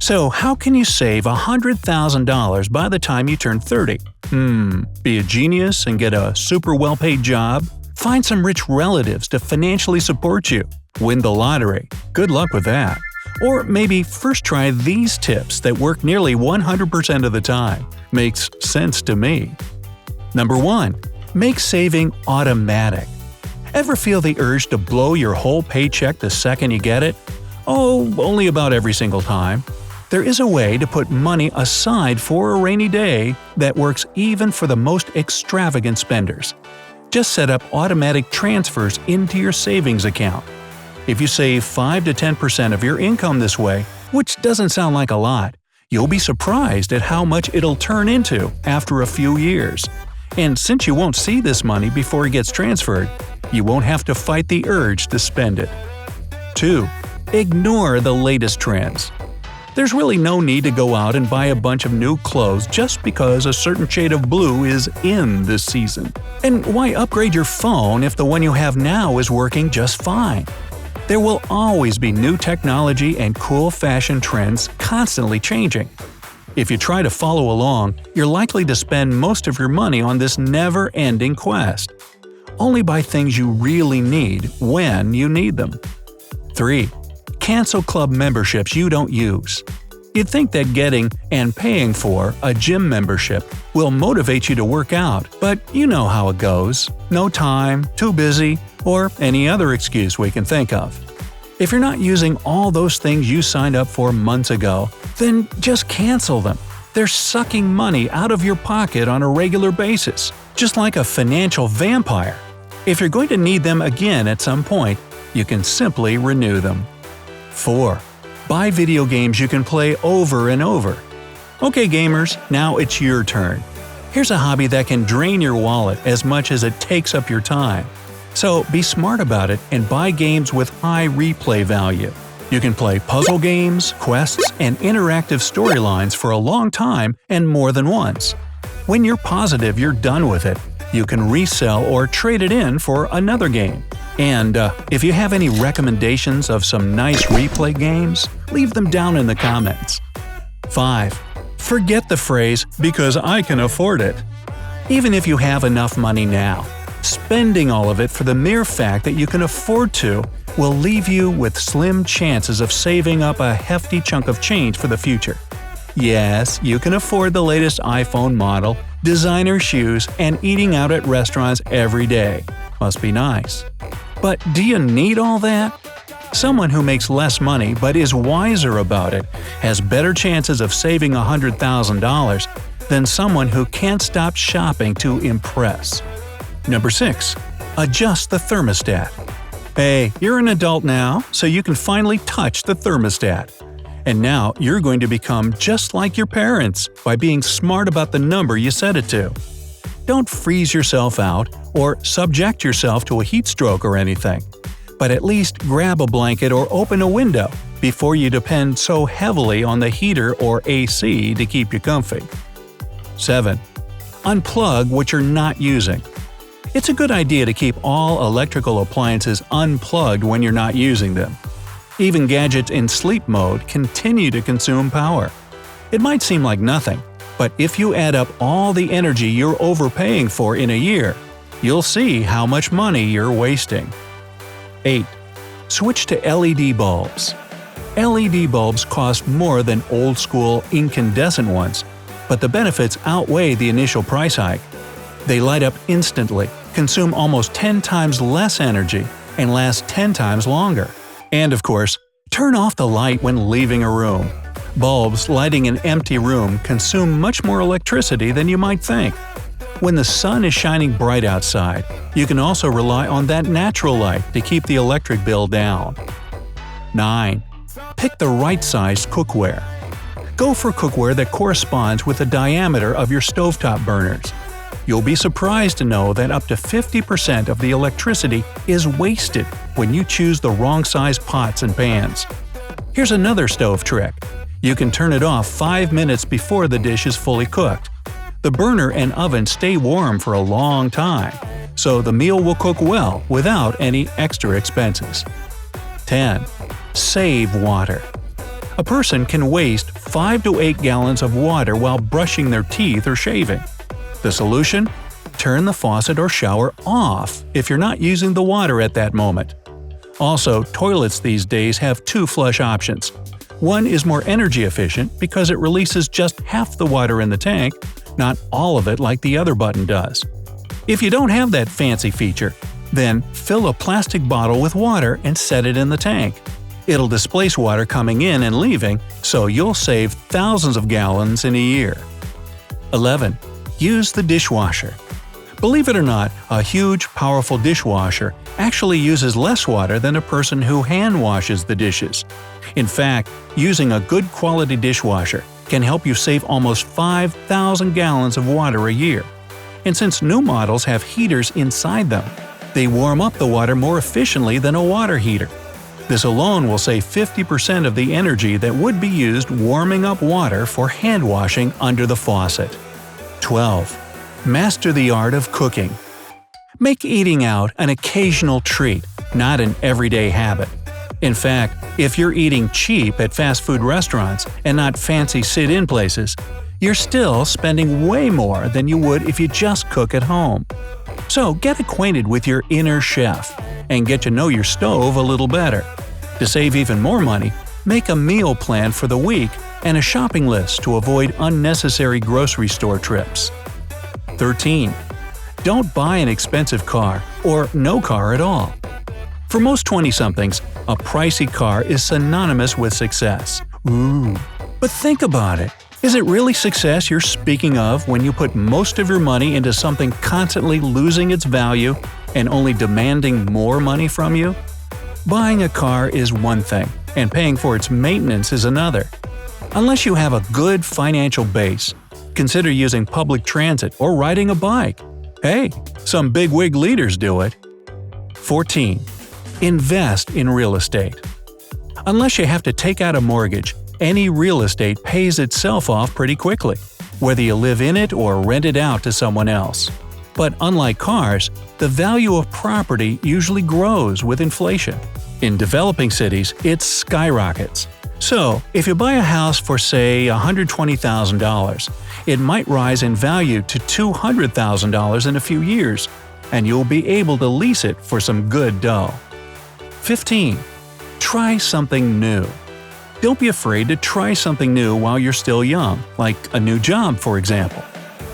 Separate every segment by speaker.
Speaker 1: So how can you save $100,000 by the time you turn 30? Be a genius and get a super well-paid job? Find some rich relatives to financially support you? Win the lottery? Good luck with that. Or maybe first try these tips that work nearly 100% of the time. Makes sense to me. Number 1. Make saving automatic. Ever feel the urge to blow your whole paycheck the second you get it? Oh, only about every single time. There is a way to put money aside for a rainy day that works even for the most extravagant spenders. Just set up automatic transfers into your savings account. If you save 5 to 10% of your income this way, which doesn't sound like a lot, you'll be surprised at how much it'll turn into after a few years. And since you won't see this money before it gets transferred, you won't have to fight the urge to spend it. 2. Ignore the latest trends. There's really no need to go out and buy a bunch of new clothes just because a certain shade of blue is in this season. And why upgrade your phone if the one you have now is working just fine? There will always be new technology and cool fashion trends constantly changing. If you try to follow along, you're likely to spend most of your money on this never-ending quest. Only buy things you really need when you need them. 3. Cancel club memberships you don't use. You'd think that getting and paying for a gym membership will motivate you to work out, but you know how it goes. No time, too busy, or any other excuse we can think of. If you're not using all those things you signed up for months ago, then just cancel them. They're sucking money out of your pocket on a regular basis, just like a financial vampire. If you're going to need them again at some point, you can simply renew them. 4. Buy video games you can play over and over. Okay gamers, now it's your turn. Here's a hobby that can drain your wallet as much as it takes up your time. So be smart about it and buy games with high replay value. You can play puzzle games, quests, and interactive storylines for a long time and more than once. When you're positive you're done with it, you can resell or trade it in for another game. And if you have any recommendations of some nice replay games, leave them down in the comments. 5. Forget the phrase, "because I can afford it." Even if you have enough money now, spending all of it for the mere fact that you can afford to will leave you with slim chances of saving up a hefty chunk of change for the future. Yes, you can afford the latest iPhone model, designer shoes, and eating out at restaurants every day. Must be nice. But do you need all that? Someone who makes less money but is wiser about it has better chances of saving $100,000 than someone who can't stop shopping to impress. Number 6. Adjust the thermostat. Hey, you're an adult now, so you can finally touch the thermostat. And now you're going to become just like your parents by being smart about the number you set it to. Don't freeze yourself out or subject yourself to a heat stroke or anything, but at least grab a blanket or open a window before you depend so heavily on the heater or AC to keep you comfy. 7. Unplug what you're not using. It's a good idea to keep all electrical appliances unplugged when you're not using them. Even gadgets in sleep mode continue to consume power. It might seem like nothing, but if you add up all the energy you're overpaying for in a year, you'll see how much money you're wasting. 8. Switch to LED bulbs. LED bulbs cost more than old-school incandescent ones, but the benefits outweigh the initial price hike. They light up instantly, consume almost 10 times less energy, and last 10 times longer. And of course, turn off the light when leaving a room. Bulbs lighting an empty room consume much more electricity than you might think. When the sun is shining bright outside, you can also rely on that natural light to keep the electric bill down. 9. Pick the right-sized cookware. Go for cookware that corresponds with the diameter of your stovetop burners. You'll be surprised to know that up to 50% of the electricity is wasted when you choose the wrong size pots and pans. Here's another stove trick. You can turn it off 5 minutes before the dish is fully cooked. The burner and oven stay warm for a long time, so the meal will cook well without any extra expenses. 10. Save water. A person can waste 5 to 8 gallons of water while brushing their teeth or shaving. The solution? Turn the faucet or shower off if you're not using the water at that moment. Also, toilets these days have 2 flush options. One is more energy efficient because it releases just half the water in the tank, not all of it like the other button does. If you don't have that fancy feature, then fill a plastic bottle with water and set it in the tank. It'll displace water coming in and leaving, so you'll save thousands of gallons in a year. 11. Use the dishwasher. Believe it or not, a huge, powerful dishwasher actually uses less water than a person who hand washes the dishes. In fact, using a good quality dishwasher can help you save almost 5,000 gallons of water a year. And since new models have heaters inside them, they warm up the water more efficiently than a water heater. This alone will save 50% of the energy that would be used warming up water for hand washing under the faucet. 12. Master the art of cooking. Make eating out an occasional treat, not an everyday habit. In fact, if you're eating cheap at fast food restaurants and not fancy sit-in places, you're still spending way more than you would if you just cook at home. So get acquainted with your inner chef and get to know your stove a little better. To save even more money, make a meal plan for the week and a shopping list to avoid unnecessary grocery store trips. 13. Don't buy an expensive car or no car at all. For most 20-somethings, a pricey car is synonymous with success. But think about it. Is it really success you're speaking of when you put most of your money into something constantly losing its value and only demanding more money from you? Buying a car is one thing, and paying for its maintenance is another. Unless you have a good financial base, consider using public transit or riding a bike. Hey, some bigwig leaders do it. 14. Invest in real estate. Unless you have to take out a mortgage, any real estate pays itself off pretty quickly, whether you live in it or rent it out to someone else. But unlike cars, the value of property usually grows with inflation. In developing cities, it skyrockets. So, if you buy a house for, say, $120,000, it might rise in value to $200,000 in a few years, and you'll be able to lease it for some good dough. 15. Try something new. Don't be afraid to try something new while you're still young, like a new job, for example.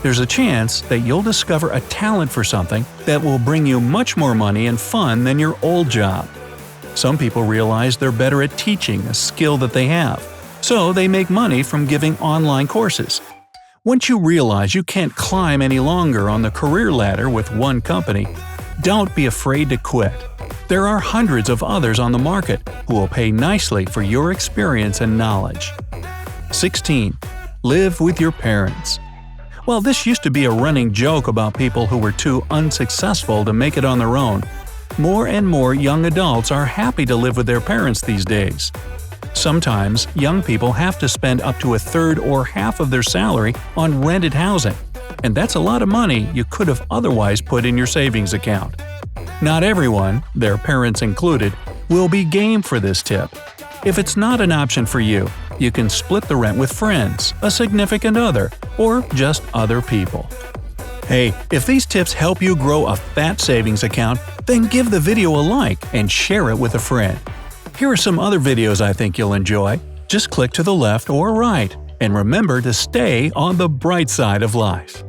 Speaker 1: There's a chance that you'll discover a talent for something that will bring you much more money and fun than your old job. Some people realize they're better at teaching a skill that they have, so they make money from giving online courses. Once you realize you can't climb any longer on the career ladder with one company, don't be afraid to quit. There are hundreds of others on the market who will pay nicely for your experience and knowledge. 16. Live with your parents. Well, this used to be a running joke about people who were too unsuccessful to make it on their own. More and more young adults are happy to live with their parents these days. Sometimes, young people have to spend up to a third or half of their salary on rented housing, and that's a lot of money you could have otherwise put in your savings account. Not everyone, their parents included, will be game for this tip. If it's not an option for you, you can split the rent with friends, a significant other, or just other people. Hey, if these tips help you grow a fat savings account, then give the video a like and share it with a friend. Here are some other videos I think you'll enjoy. Just click to the left or right, and remember to stay on the bright side of life.